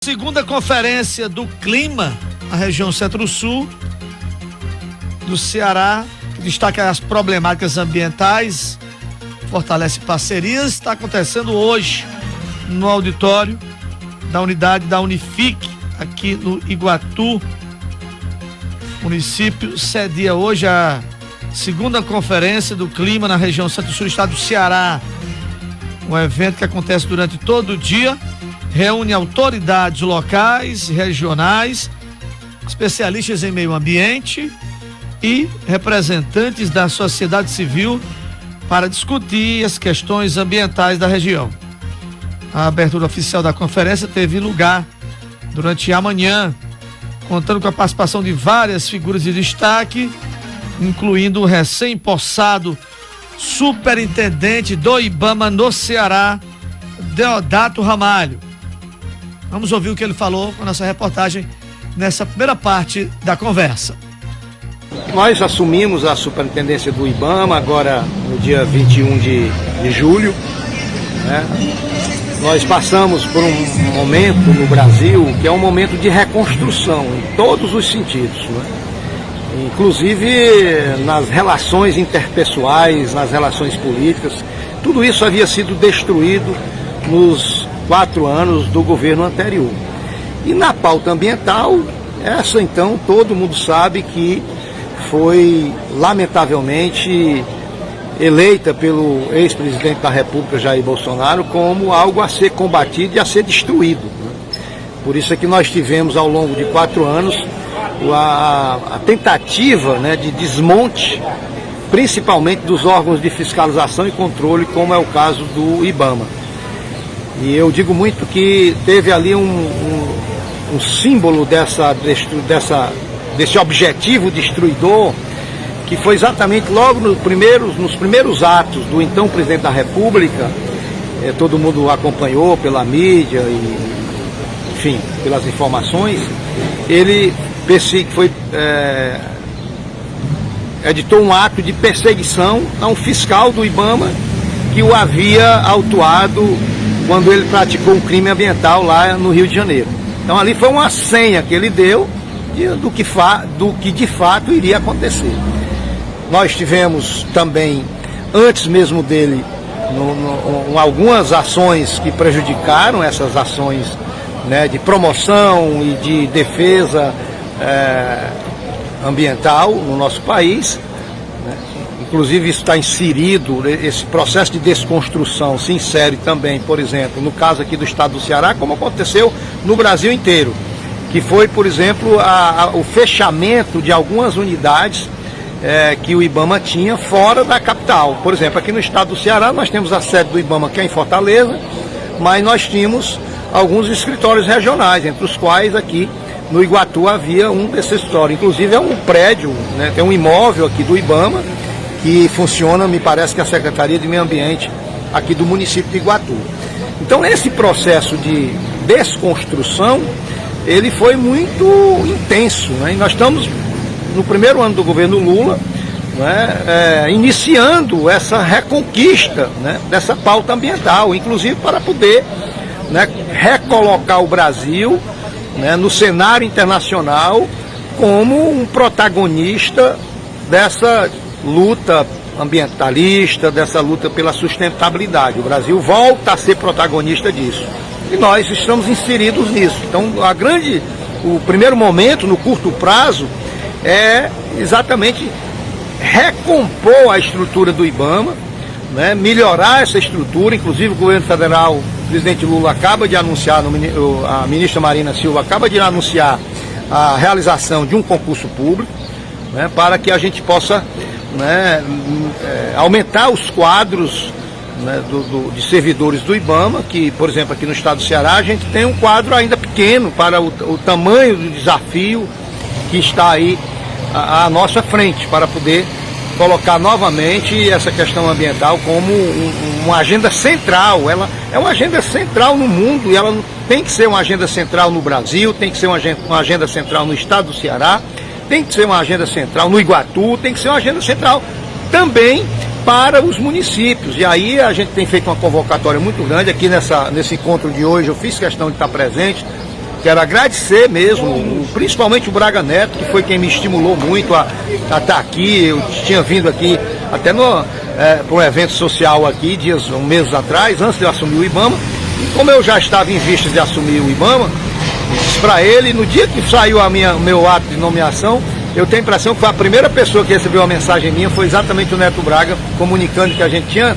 Segunda conferência do clima na região Centro-Sul do Ceará, que destaca as problemáticas ambientais, fortalece parcerias, está acontecendo hoje no auditório da unidade da Unifique, aqui no Iguatu. O município cedia hoje a segunda conferência do clima na região Centro-Sul do estado do Ceará. Um evento que acontece durante todo o dia, reúne autoridades locais, regionais, especialistas em meio ambiente e representantes da sociedade civil para discutir as questões ambientais da região. A abertura oficial da conferência teve lugar durante a manhã, contando com a participação de várias figuras de destaque, incluindo o recém-possado superintendente do IBAMA no Ceará, Deodato Ramalho. Vamos ouvir o que ele falou com a nossa reportagem nessa primeira parte da conversa. Nós assumimos a superintendência do IBAMA agora no dia 21 de julho, né? Nós passamos por um momento no Brasil que é um momento de reconstrução em todos os sentidos, né? Inclusive nas relações interpessoais, nas relações políticas. Tudo isso havia sido destruído nos 4 anos do governo anterior. E na pauta ambiental, essa então todo mundo sabe que foi lamentavelmente eleita pelo ex-presidente da República, Jair Bolsonaro, como algo a ser combatido e a ser destruído. Por isso é que nós tivemos ao longo de 4 anos a tentativa, né, de desmonte, principalmente dos órgãos de fiscalização e controle, como é o caso do IBAMA. E eu digo muito que teve ali um símbolo desse objetivo destruidor, que foi exatamente logo nos primeiros atos do então presidente da República. Todo mundo acompanhou pela mídia e, enfim, pelas informações. Ele editou um ato de perseguição a um fiscal do IBAMA que o havia autuado quando ele praticou um crime ambiental lá no Rio de Janeiro. Então ali foi uma senha que ele deu do que de fato iria acontecer. Nós tivemos também, antes mesmo dele, algumas ações que prejudicaram essas ações, né, de promoção e de defesa ambiental no nosso país. Inclusive isso está inserido, esse processo de desconstrução se insere também, por exemplo, no caso aqui do estado do Ceará, como aconteceu no Brasil inteiro, que foi, por exemplo, o fechamento de algumas unidades que o IBAMA tinha fora da capital. Por exemplo, aqui no estado do Ceará nós temos a sede do IBAMA, que é em Fortaleza, mas nós tínhamos alguns escritórios regionais, entre os quais aqui no Iguatu havia um desses escritórios. Inclusive é um prédio, né, tem um imóvel aqui do IBAMA, que funciona, me parece que a Secretaria de Meio Ambiente aqui do município de Iguatu. Então esse processo de desconstrução, ele foi muito intenso, né? E nós estamos no primeiro ano do governo Lula, né, iniciando essa reconquista, né, dessa pauta ambiental, inclusive para poder, né, recolocar o Brasil, né, no cenário internacional como um protagonista dessa luta ambientalista, dessa luta pela sustentabilidade. O Brasil volta a ser protagonista disso. E nós estamos inseridos nisso. Então, o primeiro momento, no curto prazo, é exatamente recompor a estrutura do IBAMA, né, melhorar essa estrutura. Inclusive o governo federal, o presidente Lula acaba de anunciar, a ministra Marina Silva acaba de anunciar a realização de um concurso público, né, para que a gente possa, né, aumentar os quadros, né, de servidores do IBAMA, que, por exemplo, aqui no estado do Ceará, a gente tem um quadro ainda pequeno para o tamanho do desafio que está aí à nossa frente, para poder colocar novamente essa questão ambiental como uma agenda central. Ela é uma agenda central no mundo, e ela tem que ser uma agenda central no Brasil, tem que ser uma agenda central no estado do Ceará, tem que ser uma agenda central no Iguatu, tem que ser uma agenda central também para os municípios. E aí a gente tem feito uma convocatória muito grande aqui nesse encontro de hoje. Eu fiz questão de estar presente, quero agradecer mesmo, principalmente o Braga Neto, que foi quem me estimulou muito a estar aqui. Eu tinha vindo aqui até para um evento social aqui, meses atrás, antes de eu assumir o IBAMA. E como eu já estava em vistas de assumir o IBAMA, disse para ele, no dia que saiu o meu ato de nomeação, eu tenho a impressão que foi a primeira pessoa que recebeu uma mensagem minha, foi exatamente o Neto Braga, comunicando que a gente tinha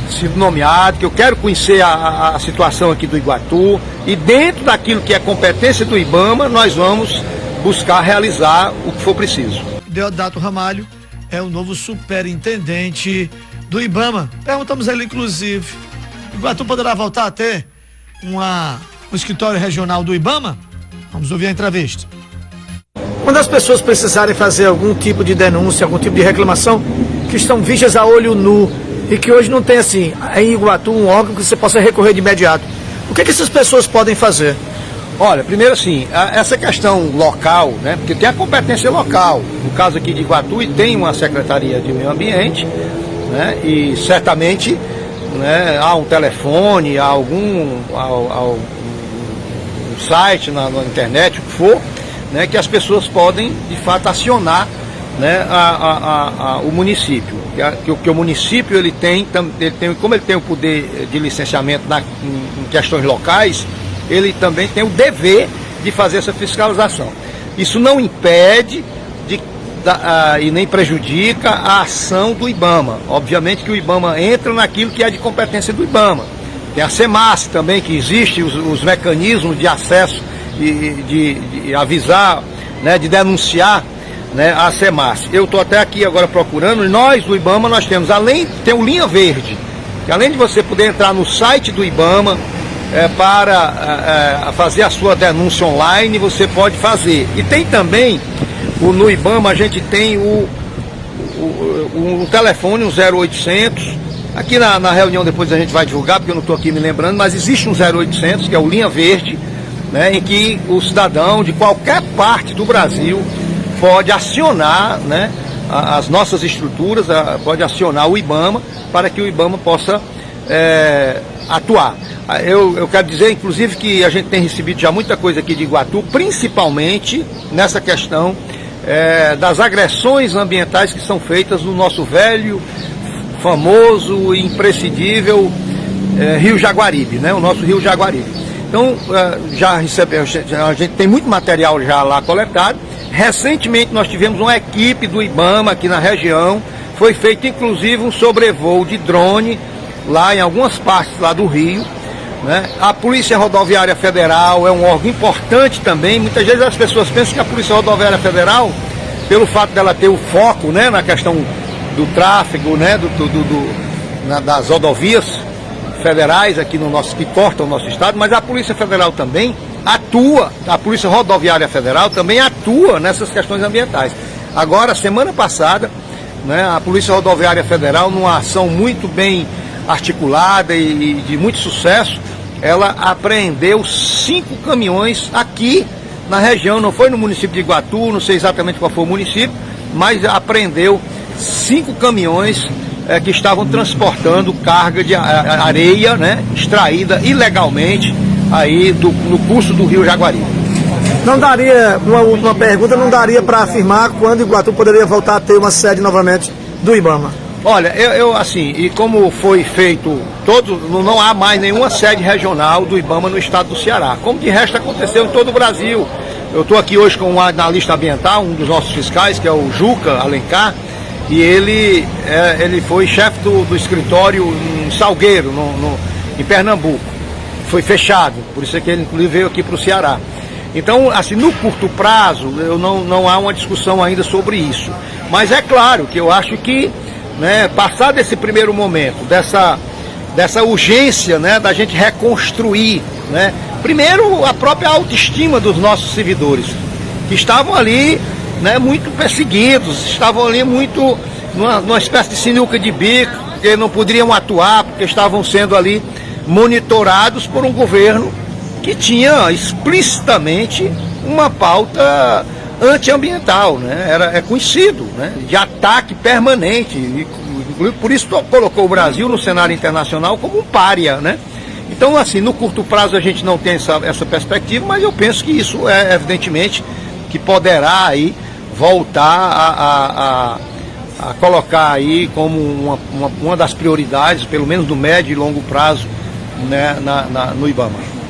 sido nomeado, que eu quero conhecer a situação aqui do Iguatu, e dentro daquilo que é competência do IBAMA, nós vamos buscar realizar o que for preciso. Deodato Ramalho é o novo superintendente do IBAMA. Perguntamos a ele, inclusive, Iguatu poderá voltar a ter um escritório regional do IBAMA? Vamos ouvir a entrevista. Quando as pessoas precisarem fazer algum tipo de denúncia, algum tipo de reclamação, que estão vistas a olho nu, e que hoje não tem, assim, em Iguatu, um órgão que você possa recorrer de imediato, o que essas pessoas podem fazer? Olha, primeiro assim, essa questão local, né, porque tem a competência local, no caso aqui de Iguatu, e tem uma Secretaria de Meio Ambiente, né, e certamente, né, há um telefone, há algum site na internet, o que for, né, que as pessoas podem, de fato, acionar, né, o município. Que o município ele tem, como ele tem o poder de licenciamento em questões locais, ele também tem o dever de fazer essa fiscalização. Isso não impede e nem prejudica a ação do IBAMA. Obviamente que o IBAMA entra naquilo que é de competência do IBAMA. Tem a SEMAS também, que existe os mecanismos de acesso e de avisar, né, de denunciar, né, a SEMAS. Eu estou até aqui agora procurando, e nós do IBAMA, nós temos, tem o Linha Verde, que além de você poder entrar no site do IBAMA para fazer a sua denúncia online, você pode fazer. E tem também, no IBAMA, a gente tem o telefone, um 0800, aqui na reunião depois a gente vai divulgar, porque eu não estou aqui me lembrando, mas existe um 0800, que é o Linha Verde, né, em que o cidadão de qualquer parte do Brasil pode acionar, né, as nossas estruturas, pode acionar o IBAMA para que o IBAMA possa atuar. Eu quero dizer, inclusive, que a gente tem recebido já muita coisa aqui de Iguatu, principalmente nessa questão das agressões ambientais que são feitas no nosso velho, famoso e imprescindível Rio Jaguaribe, né, o nosso Rio Jaguaribe. Então, já recebeu, a gente tem muito material já lá coletado. Recentemente nós tivemos uma equipe do IBAMA aqui na região, foi feito inclusive um sobrevoo de drone lá em algumas partes lá do Rio, né? A Polícia Rodoviária Federal é um órgão importante também. Muitas vezes as pessoas pensam que a Polícia Rodoviária Federal, pelo fato dela ter o foco, né, na questão do tráfego, né, das rodovias federais aqui que cortam o nosso estado, mas a Polícia Federal também atua, a Polícia Rodoviária Federal também atua nessas questões ambientais. Agora, semana passada, né, a Polícia Rodoviária Federal, numa ação muito bem articulada e de muito sucesso, ela apreendeu 5 caminhões aqui na região, não foi no município de Iguatu, não sei exatamente qual foi o município, mas apreendeu 5 caminhões que estavam transportando carga de areia, né, extraída ilegalmente aí no curso do Rio Jaguaribe. Não daria, uma última pergunta, não daria para afirmar quando Iguatu poderia voltar a ter uma sede novamente do IBAMA? Olha, eu assim, e como foi feito, não há mais nenhuma sede regional do IBAMA no estado do Ceará, como de resto aconteceu em todo o Brasil. Eu estou aqui hoje com um analista ambiental, um dos nossos fiscais, que é o Juca Alencar, e ele foi chefe do escritório em Salgueiro, em Pernambuco. Foi fechado, por isso é que ele inclusive veio aqui para o Ceará. Então, assim, no curto prazo, não há uma discussão ainda sobre isso. Mas é claro que eu acho que, né, passado esse primeiro momento, dessa urgência, né, da gente reconstruir, né, primeiro a própria autoestima dos nossos servidores, que estavam ali, né, muito perseguidos, estavam ali muito numa espécie de sinuca de bico, porque não poderiam atuar, porque estavam sendo ali monitorados por um governo que tinha explicitamente uma pauta antiambiental, né? É conhecido, né, de ataque permanente, e por isso colocou o Brasil no cenário internacional como um pária, né? Então, assim, no curto prazo a gente não tem essa perspectiva, mas eu penso que isso é evidentemente que poderá aí voltar a colocar aí como uma das prioridades, pelo menos no médio e longo prazo, né, no IBAMA.